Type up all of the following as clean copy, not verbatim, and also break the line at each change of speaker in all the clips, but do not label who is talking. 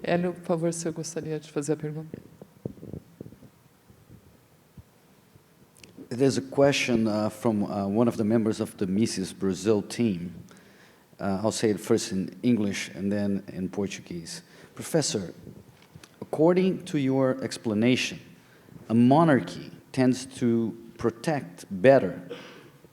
Hélio, por favor, se eu gostaria de fazer a pergunta.
There's a question from one of the members of the Mises Brasil team. I'll say it first in English and then in Portuguese. Professor, according to your explanation, a monarchy tends to protect better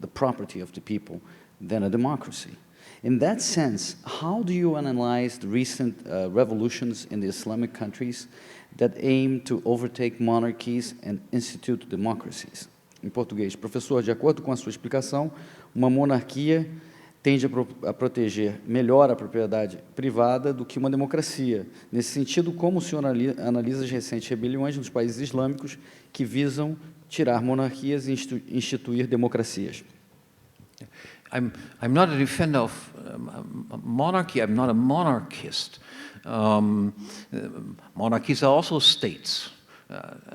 the property of the people than a democracy. In that sense, how do you analyze the recent revolutions in the Islamic countries that aim to overtake monarchies and institute democracies? Em português, professor, de acordo com a sua explicação, uma monarquia tende a proteger melhor a propriedade privada do que uma democracia. Nesse sentido, como o senhor analisa as recentes rebeliões nos países islâmicos que visam tirar monarquias e instituir democracias?
I'm not a defender of monarchy. I'm not a monarchist. Monarchies are also states.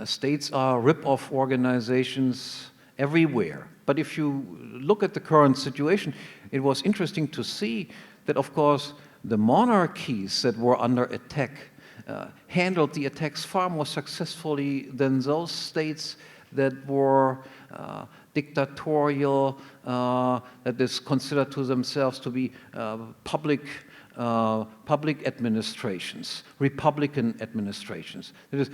States are rip-off organizations everywhere. But if you look at the current situation, it was interesting to see that, of course, the monarchies that were under attack handled the attacks far more successfully than those states that were dictatorial, that is considered to themselves to be public administrations, republican administrations. That is,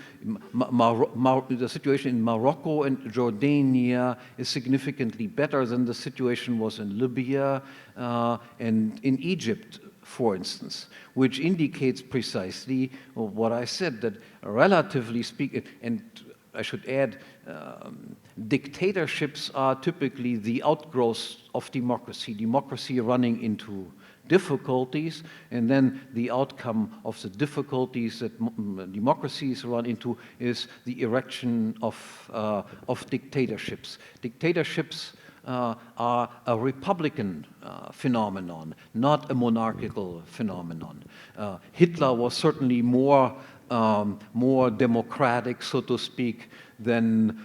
the situation in Morocco and Jordania is significantly better than the situation was in Libya and in Egypt, for instance, which indicates precisely what I said, that relatively speaking, and I should add, dictatorships are typically the outgrowth of democracy. Democracy running into difficulties, and then the outcome of the difficulties that democracies run into is the erection of dictatorships. Dictatorships are a republican phenomenon, not a monarchical phenomenon. Hitler was certainly more democratic, so to speak, than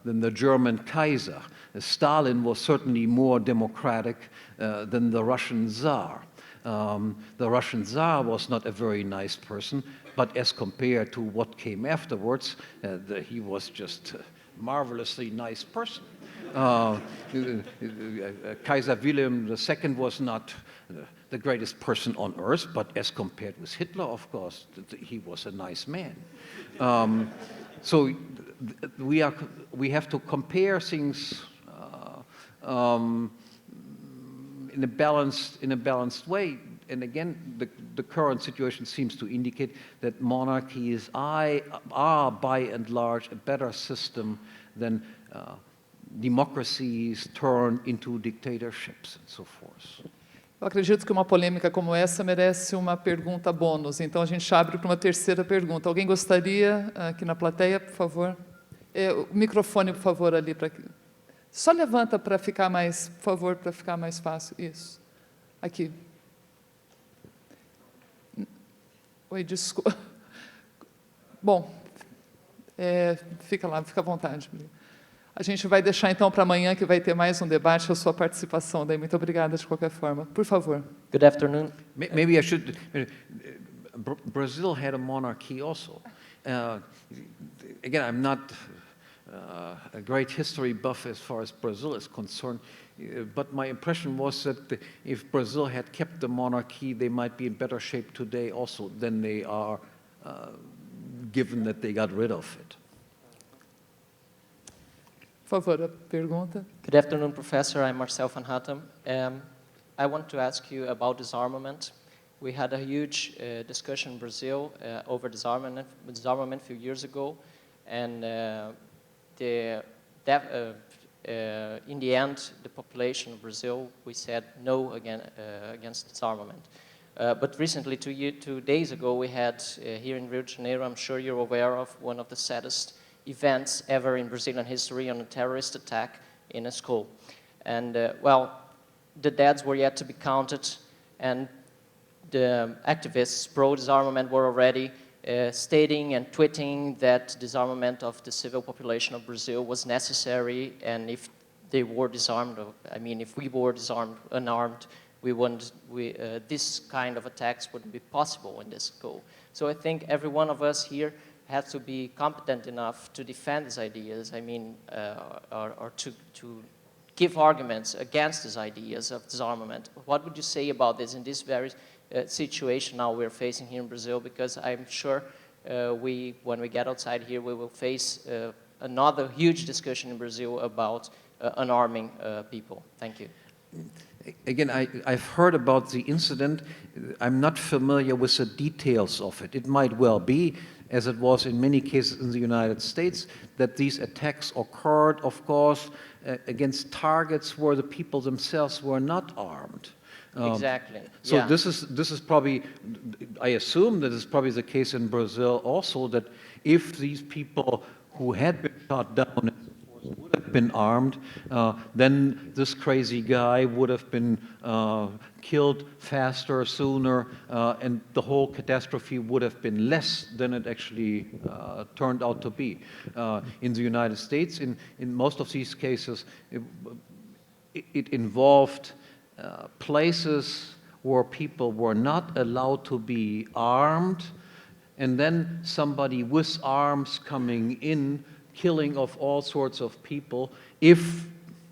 the German Kaiser. Stalin was certainly more democratic than the Russian Tsar. The Russian Tsar was not a very nice person, but as compared to what came afterwards, he was just a marvelously nice person. Kaiser Wilhelm II was not the greatest person on earth, but as compared with Hitler, of course, he was a nice man. So we have to compare things in a balanced way. And again, the current situation seems to indicate that monarchies are by and large a better system than democracies turn into dictatorships and so forth.
Eu acredito que uma polêmica como essa merece uma pergunta bônus. Então, a gente abre para uma terceira pergunta. Alguém gostaria, aqui na plateia, por favor? O microfone, por favor, ali. Só levanta para ficar mais, por favor, para ficar mais fácil. Isso. Aqui. Oi, desculpa. Bom, fica lá, fica à vontade. A gente vai deixar, então, para amanhã, que vai ter mais um debate, a sua participação. Daí, muito obrigada, de qualquer forma. Por favor.
Good afternoon.
Maybe I should... Brazil had a monarchy also. Again, I'm not a great history buff as far as Brazil is concerned, but my impression was that if Brazil had kept the monarchy, they might be in better shape today also than they are, given that they got rid of it.
Por favor, a pergunta.
Good afternoon, Professor. I'm Marcel van Hattem. I want to ask you about disarmament. We had a huge discussion in Brazil over disarmament a few years ago, and in the end, the population of Brazil, we said no against disarmament. But recently, 2 days ago, we had here in Rio de Janeiro, I'm sure you're aware of, one of the saddest events ever in Brazilian history on a terrorist attack in a school. And, well, the deaths were yet to be counted, and the activists pro-disarmament were already stating and tweeting that disarmament of the civil population of Brazil was necessary, and if they were disarmed, I mean, if we were disarmed, unarmed, this kind of attacks wouldn't be possible in this goal. So I think every one of us here has to be competent enough to defend these ideas, I mean, or to give arguments against these ideas of disarmament. What would you say about this in this very situation now we're facing here in Brazil? Because I'm sure when we get outside here, we will face another huge discussion in Brazil about unarming people. Thank you.
Again, I've heard about the incident. I'm not familiar with the details of it. It might well be, as it was in many cases in the United States, that these attacks occurred, of course, against targets where the people themselves were not armed.
Exactly.
So
yeah.
this is probably, I assume that is probably the case in Brazil also, that if these people who had been shot down would have been armed, then this crazy guy would have been killed faster, sooner, and the whole catastrophe would have been less than it actually turned out to be. In the United States, in most of these cases, it involved places where people were not allowed to be armed, and then somebody with arms coming in, killing of all sorts of people. If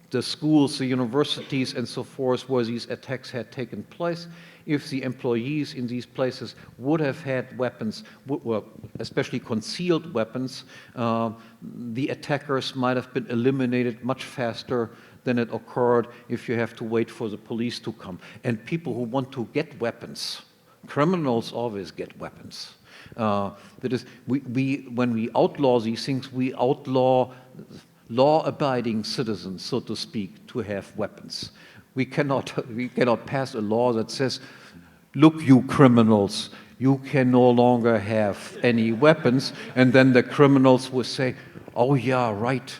the schools, the universities, and so forth, where these attacks had taken place, if the employees in these places would have had weapons, especially concealed weapons, the attackers might have been eliminated much faster than it occurred if you have to wait for the police to come. And people who want to get weapons, criminals always get weapons. That is, when we outlaw these things, we outlaw law-abiding citizens, so to speak, to have weapons. We cannot pass a law that says, look, you criminals, you can no longer have any weapons, and then the criminals will say, oh yeah, right,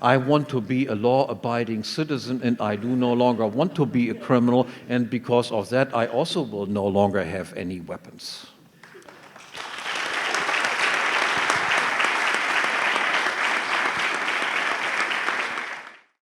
I want to be a law-abiding citizen, and I do no longer want to be a criminal, and because of that, I also will no longer have any weapons.